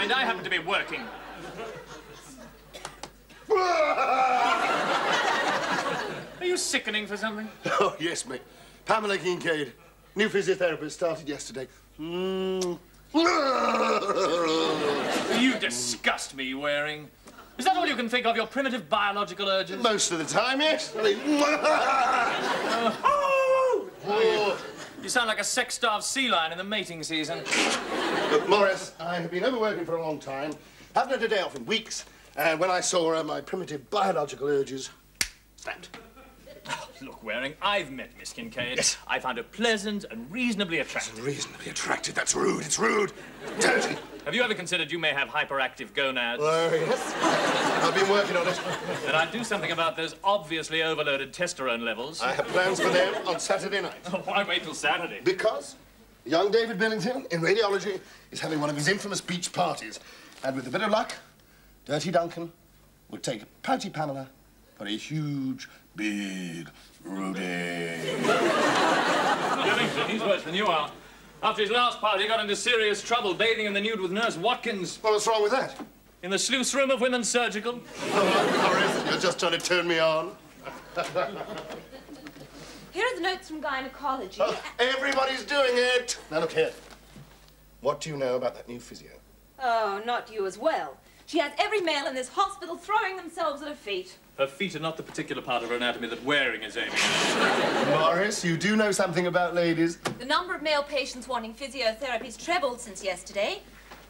mind. I happen to be working. Are you sickening for something? Oh, yes, mate. Pamela Kincaid. New physiotherapist started yesterday. You disgust me, Waring. Is that all you can think of, your primitive biological urges? Most of the time, yes. I mean... You sound like a sex-starved sea lion in the mating season. Look, Morris, I have been overworking for a long time. Haven't had a day off in weeks. And when I saw her, my primitive biological urges snapped. Oh, look, Waring, I've met Miss Kincaid. Yes. I found her pleasant and reasonably attractive. Reasonably attractive? That's rude. It's rude. Dirty. Have you ever considered you may have hyperactive gonads? Oh, yes. I've been working on it. Then I'd do something about those obviously overloaded testosterone levels. I have plans for them on Saturday night. Oh, why wait till Saturday? Because young David Billington, in radiology, is having one of his infamous beach parties. And with a bit of luck, Dirty Duncan would take pouty Pamela for a huge, big Rudy. Billington, he's worse than you are. After his last party, he got into serious trouble bathing in the nude with Nurse Watkins. Well, what's wrong with that? In the sluice room of women's surgical. Oh, Morris, you're just trying to turn me on. Here are the notes from gynecology. Oh, everybody's doing it. Now, look here. What do you know about that new physio? Oh, not you as well. She has every male in this hospital throwing themselves at her feet. Her feet are not the particular part of her anatomy that Waring is aiming at. Morris, you do know something about ladies. The number of male patients wanting physiotherapy's trebled since yesterday,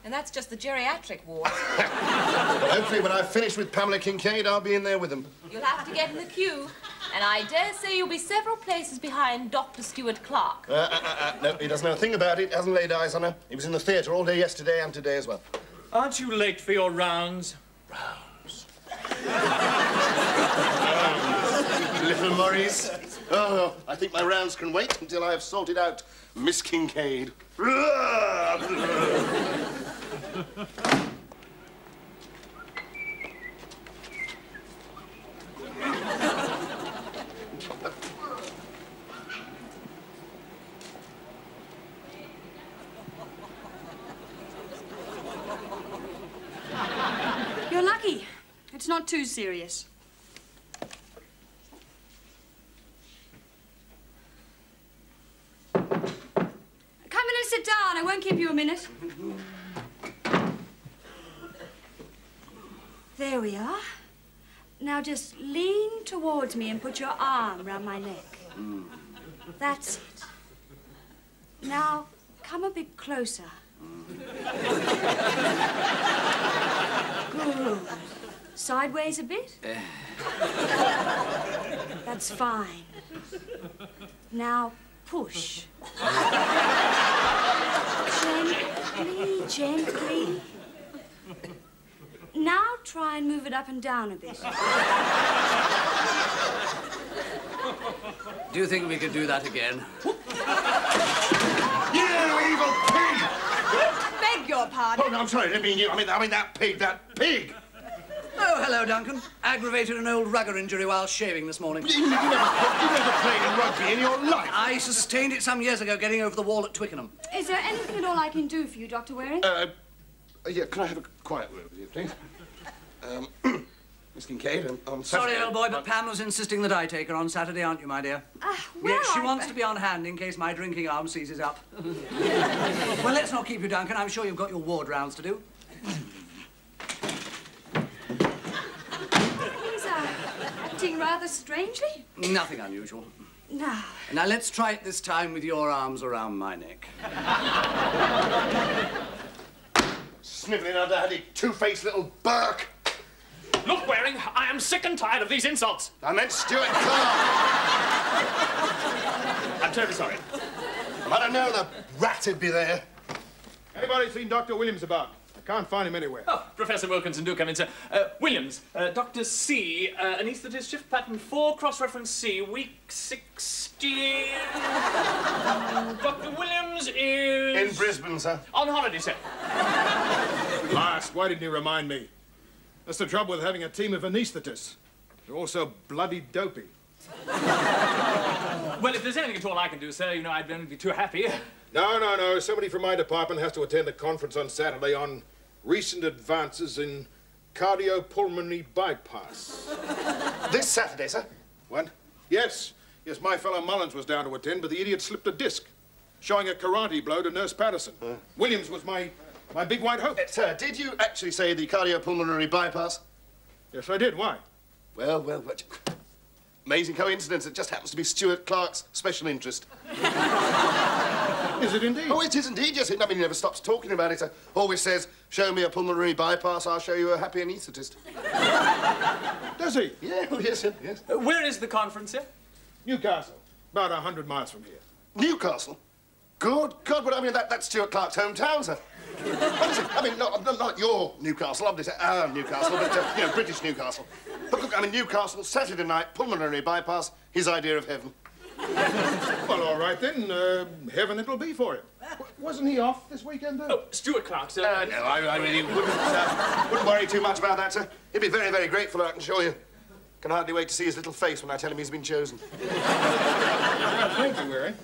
and that's just the geriatric ward. Well, hopefully, when I've finished with Pamela Kincaid, I'll be in there with them. You'll have to get in the queue, and I dare say you'll be several places behind Dr. Stuart-Clark. No, he doesn't know a thing about it, hasn't laid eyes on her. He was in the theatre all day yesterday and today as well. Aren't you late for your rounds? Rounds. Little Morris. Oh, I think my rounds can wait until I have sorted out Miss Kincaid. You're lucky. It's not too serious. Come in and sit down. I won't keep you a minute. There we are. Now just lean towards me and put your arm round my neck. That's it. Now, come a bit closer. Good. Sideways a bit? That's fine. Now, push. Gently, gently. Now try and move it up and down a bit. Do you think we could do that again? You evil pig! Beg your pardon. Oh, no, I'm sorry, I didn't mean you. I mean that pig, that pig! Oh, hello, Duncan. Aggravated an old rugger injury while shaving this morning. You never played in rugby in your life. I sustained it some years ago getting over the wall at Twickenham. Is there anything at all I can do for you, Dr. Waring? Yeah, can I have a quiet word with you, please? Miss Kincaid, on Sorry, Saturday... old boy, but Pamela's insisting that I take her on Saturday, aren't you, my dear? Yes, she wants to be on hand in case my drinking arm seizes up. Well, let's not keep you, Duncan. I'm sure you've got your ward rounds to do. He's acting rather strangely. Nothing unusual. No. Now, let's try it this time with your arms around my neck. Snivelling under-handed, two-faced little Burke. Look, Waring, I am sick and tired of these insults. I meant Stuart-Clark. I'm terribly sorry. I don't know, the rat would be there. Anybody seen Dr. Williams about? I can't find him anywhere. Oh, Professor Wilkinson, do come in, sir. Williams, Dr. C, anaesthetist, shift pattern 4, cross-reference C, week 16. Dr. Williams is... In Brisbane, sir. On holiday, sir. Last, why didn't you remind me? That's the trouble with having a team of anaesthetists. They're all so bloody dopey. Well, if there's anything at all I can do, sir, you know, I'd only be too happy. No. Somebody from my department has to attend a conference on Saturday on recent advances in cardiopulmonary bypass. This Saturday, sir? What? Yes. Yes, my fellow Mullins was down to attend, but the idiot slipped a disc, showing a karate blow to Nurse Patterson. Williams was my big white hope. Sir, did you actually say the cardiopulmonary bypass? Yes, I did. Why? Well, but... Amazing coincidence. It just happens to be Stuart-Clark's special interest. Is it indeed? Oh, it is indeed, yes. I mean, he never stops talking about it. Always says, show me a pulmonary bypass, I'll show you a happy anaesthetist. Does he? Yeah, oh, yes, sir, yes. Where is the conference, sir? Newcastle, about 100 miles from here. Newcastle? Good God, but I mean, that's Stuart-Clark's hometown, sir. Honestly, I mean, not your Newcastle, obviously, our Newcastle, but, you know, British Newcastle. But look, I mean, Newcastle, Saturday night, pulmonary bypass, his idea of heaven. Well, all right then, heaven it'll be for him. Wasn't he off this weekend, though? Oh, Stuart-Clark, sir. No, I really wouldn't worry too much about that, sir. He'd be very, very grateful, I can assure you. Can hardly wait to see his little face when I tell him he's been chosen. Thank you, Weary.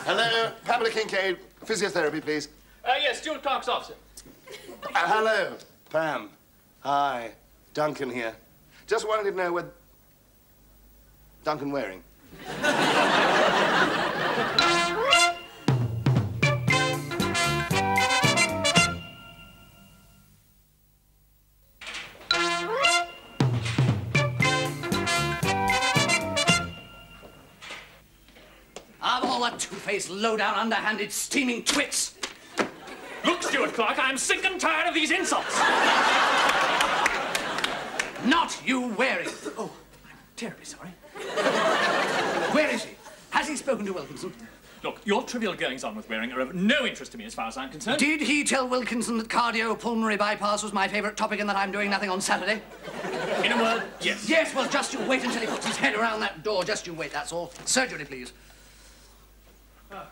Hello, Pamela Kincaid, physiotherapy, please. Yes, Stuart-Clark's off, sir. Hello, Pam. Hi, Duncan here. Just wanted to know whether... Duncan Waring. Of all the two-faced, low-down, underhanded, steaming twits. Look, Stuart-Clark, I'm sick and tired of these insults. Not you, Waring. Oh, I'm terribly sorry. Where is he? Has he spoken to Wilkinson? Look, your trivial goings-on with Waring are of no interest to me as far as I'm concerned. Did he tell Wilkinson that cardiopulmonary bypass was my favourite topic and that I'm doing nothing on Saturday? In a word, yes. Yes, well, just you wait until he puts his head around that door. Just you wait, that's all. Surgery, please.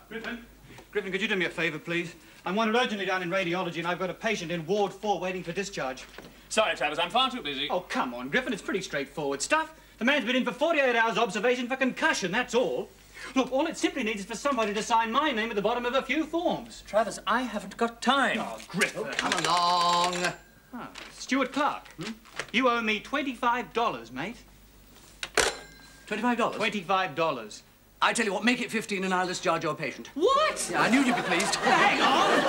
Griffin, could you do me a favour, please? I'm wanted urgently down in radiology and I've got a patient in Ward 4 waiting for discharge. Sorry, Travers, I'm far too busy. Oh, come on, Griffin, it's pretty straightforward stuff. The man's been in for 48 hours observation for concussion, that's all. Look, all it simply needs is for somebody to sign my name at the bottom of a few forms. Travers, I haven't got time. Oh, Griffin. Oh, come along. Ah, Stuart-Clark, you owe me $25, mate. $25? $25. I tell you what, make it 15 and I'll discharge your patient. What? Yeah, I knew you'd be pleased. Hang on!